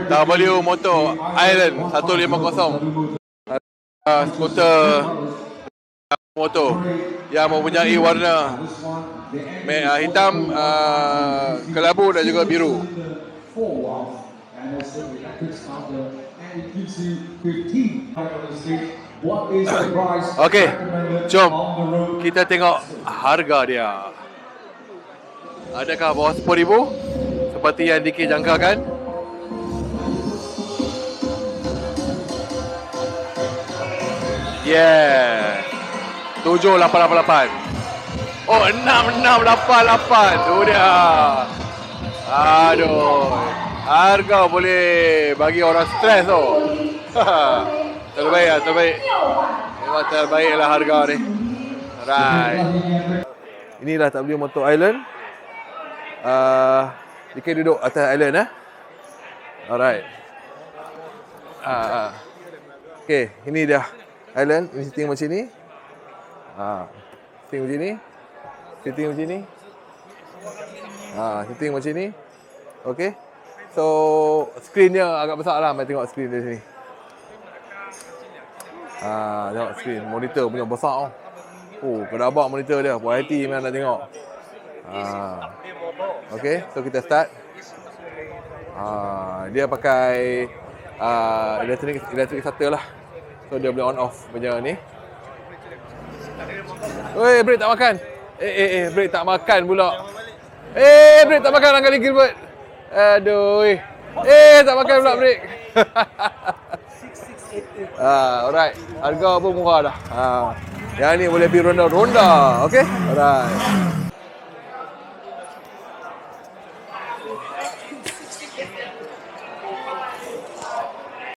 W Motor Island 150. Skuter motor yang mempunyai warna hitam, kelabu dan juga biru. Okey, jom kita tengok harga dia. Adakah bawah 10,000 seperti yang Diki jangkakan? Yeah, 7,888. Oh, 6,688. Tu dia. Aduh, harga boleh bagi orang stres tu. Terbaik lah, terbaik. Memang terbaik lah harga ni. Alright. Inilah W Motor Island. Dika duduk atas island Alright. Okay, ini dia island. Ini setting macam ni. Setting macam ni. Setting macam ni. Setting macam ni. Okay. So, screen dia agak besar lah. Mari tengok screen dia sini. Tengok screen. Monitor punya besar. Oh, kedabak monitor dia. Puas hati memang nak tengok. Okay, so kita start. Dia pakai electric starter lah. So dia boleh on off punya ni. Oi, brake tak makan. Brake tak makan pula. Brake tak makan angkat Gilbert. Aduh. Tak makan pula brake. Alright. Harga pun murah dah. Yang ni boleh pergi ronda-ronda. Okay? Alright.